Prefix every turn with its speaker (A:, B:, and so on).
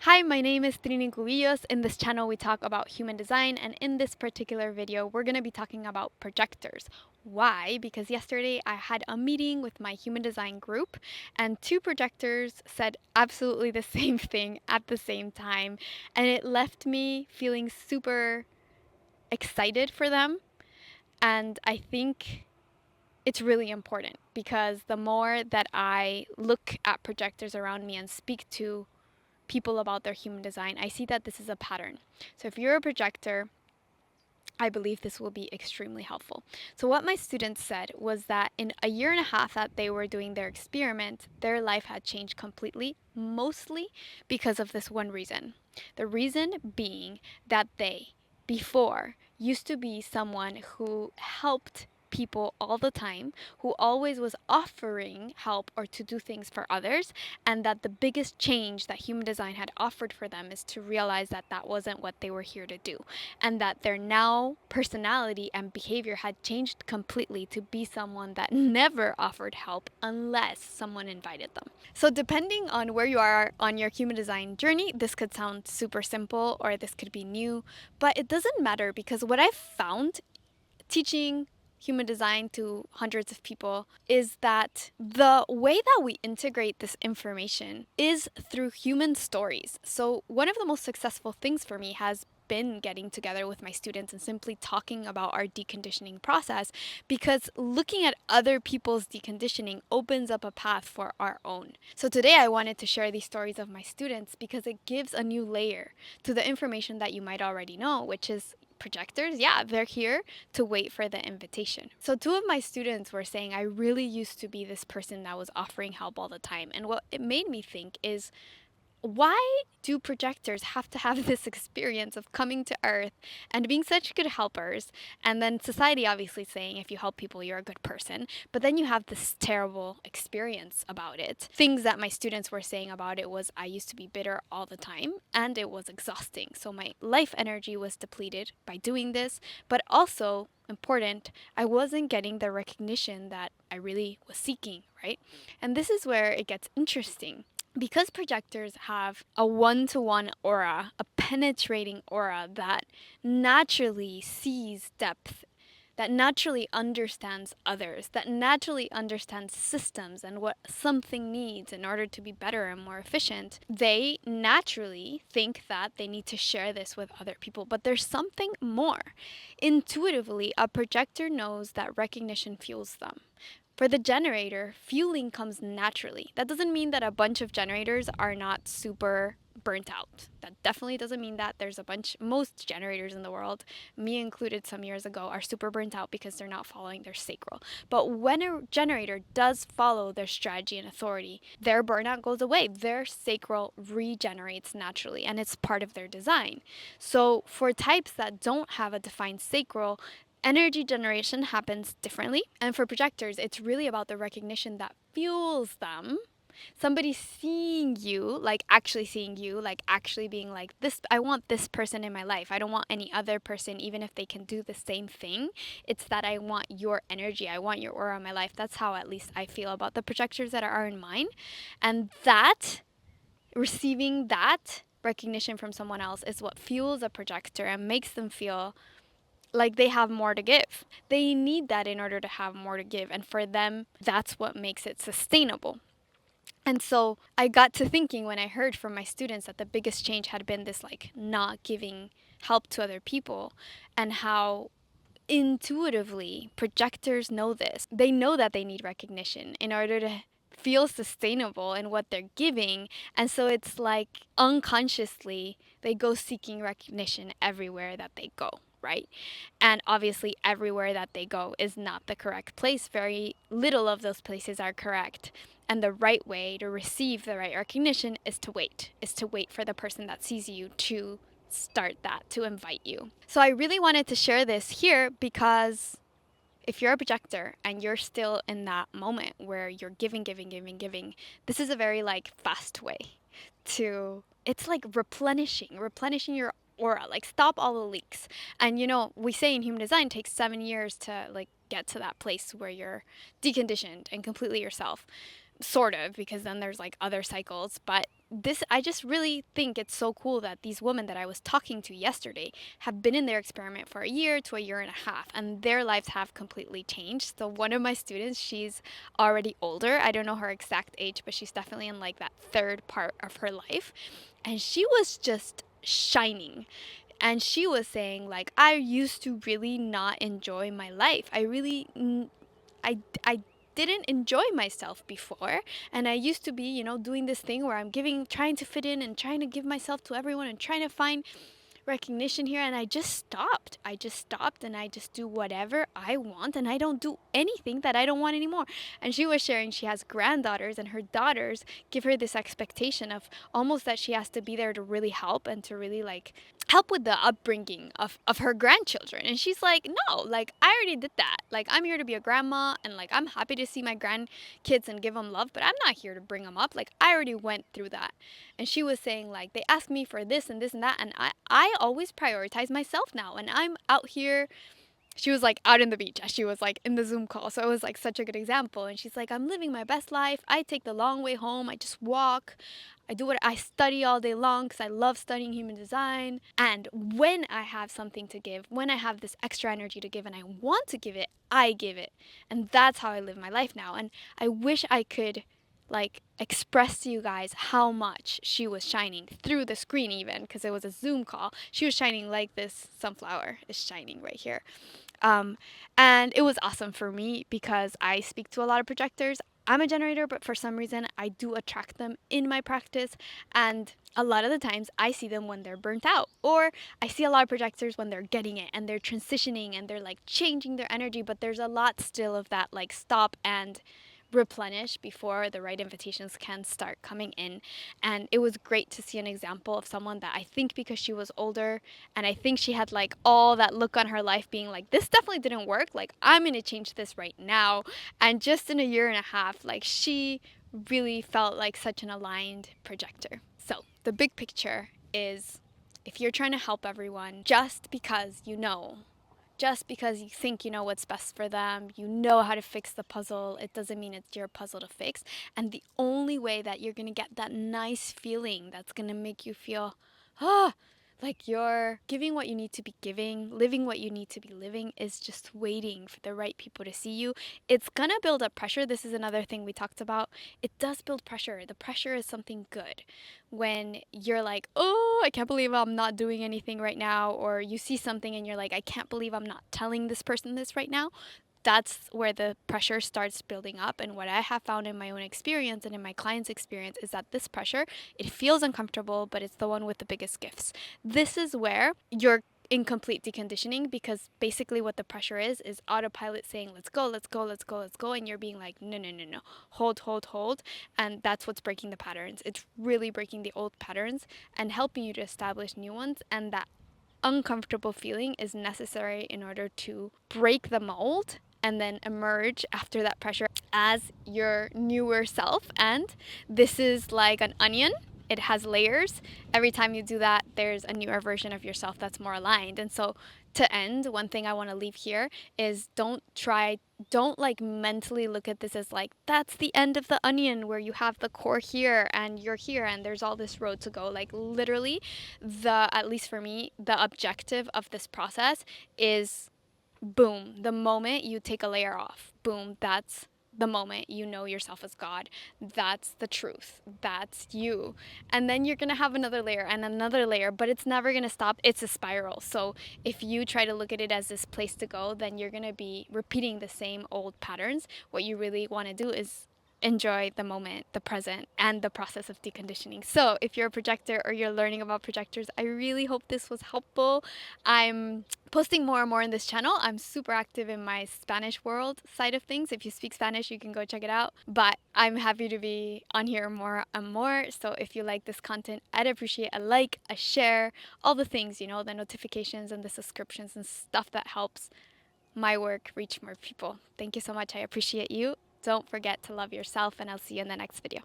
A: Hi, my name is Trini Cubillos. In this channel, we talk about human design, and in this particular video, we're going to be talking about projectors. Why? Because yesterday I had a meeting with my human design group, and two projectors said absolutely the same thing at the same time, and it left me feeling super excited for them. And I think it's really important because the more that I look at projectors around me and speak to people about their human design, I see that this is a pattern. So if you're a projector, I believe this will be extremely helpful. So what my students said was that in a year and a half that they were doing their experiment, their life had changed completely, mostly because of this one reason. The reason being that they, before, used to be someone who helped people all the time, who always was offering help or to do things for others, and that the biggest change that human design had offered for them is to realize that that wasn't what they were here to do, and that their now personality and behavior had changed completely to be someone that never offered help unless someone invited them. So depending on where you are on your human design journey, this could sound super simple or this could be new, but it doesn't matter because what I've found teaching human design to hundreds of people is that the way that we integrate this information is through human stories. So, one of the most successful things for me has been getting together with my students and simply talking about our deconditioning process, because looking at other people's deconditioning opens up a path for our own. So today I wanted to share these stories of my students because it gives a new layer to the information that you might already know, which is projectors, yeah, they're here to wait for the invitation. So two of my students were saying, I really used to be this person that was offering help all the time. And what it made me think is, why do projectors have to have this experience of coming to Earth and being such good helpers? And then society obviously saying if you help people, you're a good person. But then you have this terrible experience about it. Things that my students were saying about it was I used to be bitter all the time and it was exhausting. So my life energy was depleted by doing this. But also, important, I wasn't getting the recognition that I really was seeking, right? And this is where it gets interesting because projectors have a one-to-one aura, a penetrating aura that naturally sees depth, that naturally understands others, that naturally understands systems and what something needs in order to be better and more efficient, they naturally think that they need to share this with other people. But there's something more. Intuitively, a projector knows that recognition fuels them. For the generator, fueling comes naturally. That doesn't mean that a bunch of generators are not super burnt out. That definitely doesn't mean that. Most generators in the world, me included some years ago, are super burnt out because they're not following their sacral. But when a generator does follow their strategy and authority, their burnout goes away. Their sacral regenerates naturally, and it's part of their design. So for types that don't have a defined sacral, energy generation happens differently. And for projectors, it's really about the recognition that fuels them. Somebody seeing you, like actually seeing you, like actually being like, this, I want this person in my life. I don't want any other person, even if they can do the same thing. It's that I want your energy. I want your aura in my life. That's how at least I feel about the projectors that are in mine. And that, receiving that recognition from someone else is what fuels a projector and makes them feel like they have more to give. They need that in order to have more to give. And for them, that's what makes it sustainable. And so I got to thinking when I heard from my students that the biggest change had been this like not giving help to other people, and how intuitively projectors know this. They know that they need recognition in order to feel sustainable in what they're giving. And so it's like unconsciously they go seeking recognition everywhere that they go, right? And obviously, everywhere that they go is not the correct place. Very little of those places are correct. And the right way to receive the right recognition is to wait for the person that sees you to start that, to invite you. So I really wanted to share this here because if you're a projector and you're still in that moment where you're giving, giving, giving, giving, this is a very like fast way to, it's like replenishing your aura, like stop all the leaks. And we say in human design it takes 7 years to like get to that place where you're deconditioned and completely yourself, sort of, because then there's like other cycles. But I just really think it's so cool that these women that I was talking to yesterday have been in their experiment for a year to a year and a half, and their lives have completely changed. So one of my students, she's already older. I don't know her exact age, but she's definitely in like that third part of her life, and she was just shining. And she was saying like, I used to really not enjoy my life. I didn't enjoy myself before, and I used to be, doing this thing where I'm trying to fit in and trying to give myself to everyone and trying to find recognition here, and I just stopped and I just do whatever I want, and I don't do anything that I don't want anymore. And she was sharing she has granddaughters, and her daughters give her this expectation of almost that she has to be there to really help and to really like help with the upbringing of her grandchildren. And she's like, no, like I already did that. Like I'm here to be a grandma, and like I'm happy to see my grandkids and give them love, but I'm not here to bring them up. Like I already went through that. And she was saying like they ask me for this and this and that, and I always prioritize myself now, and I'm out here. She was like out in the beach as she was like in the Zoom call, so it was like such a good example. And she's like, I'm living my best life. I take the long way home. I just walk. I do what I study all day long because I love studying human design. And when I have something to give, when I have this extra energy to give and I want to give it, I give it. And that's how I live my life now. And I wish I could like express to you guys how much she was shining through the screen, even because it was a Zoom call. She was shining like this sunflower is shining right here. um, and it was awesome for me because I speak to a lot of projectors. I'm a generator, but for some reason I do attract them in my practice. And a lot of the times I see them when they're burnt out, or I see a lot of projectors when they're getting it and they're transitioning and they're like changing their energy, but there's a lot still of that like stop and replenish before the right invitations can start coming in. And it was great to see an example of someone that I think because she was older, and I think she had like all that look on her life being like, this definitely didn't work. Like, I'm going to change this right now. And just in a year and a half, like, she really felt like such an aligned projector. So, the big picture is if you're trying to help everyone just because you think you know what's best for them, you know how to fix the puzzle, it doesn't mean it's your puzzle to fix. And the only way that you're going to get that nice feeling that's going to make you feel, ah, like you're giving what you need to be giving, living what you need to be living, is just waiting for the right people to see you. It's going to build up pressure. This is another thing we talked about. It does build pressure. The pressure is something good. When you're like, oh, I can't believe I'm not doing anything right now, or you see something and you're like, I can't believe I'm not telling this person this right now, that's where the pressure starts building up. And what I have found in my own experience and in my clients' experience is that this pressure, it feels uncomfortable, but it's the one with the biggest gifts. This is where you're in complete deconditioning, because basically what the pressure is autopilot saying, let's go, let's go, let's go, let's go. And you're being like, no, no, no, no, hold, hold, hold. And that's what's breaking the patterns. It's really breaking the old patterns and helping you to establish new ones. And that uncomfortable feeling is necessary in order to break the mold and then emerge after that pressure as your newer self. And this is like an onion. It has layers. Every time you do that, there's a newer version of yourself that's more aligned. And so, to end, one thing I want to leave here is don't like mentally look at this as like, that's the end of the onion where you have the core here and you're here and there's all this road to go. Like, literally, at least for me, the objective of this process is boom, the moment you take a layer off, boom, that's the moment you know yourself as God. That's the truth. That's you. And then you're going to have another layer and another layer, but it's never going to stop. It's a spiral. So if you try to look at it as this place to go, then you're going to be repeating the same old patterns. What you really want to do is enjoy the moment, the present, and the process of deconditioning. So if you're a projector or you're learning about projectors, I really hope this was helpful. I'm posting more and more in this channel. I'm super active in my Spanish world side of things. If you speak Spanish, you can go check it out. But I'm happy to be on here more and more. So if you like this content, I'd appreciate a like, a share, all the things, the notifications and the subscriptions and stuff that helps my work reach more people. Thank you so much. I appreciate you. Don't forget to love yourself, and I'll see you in the next video.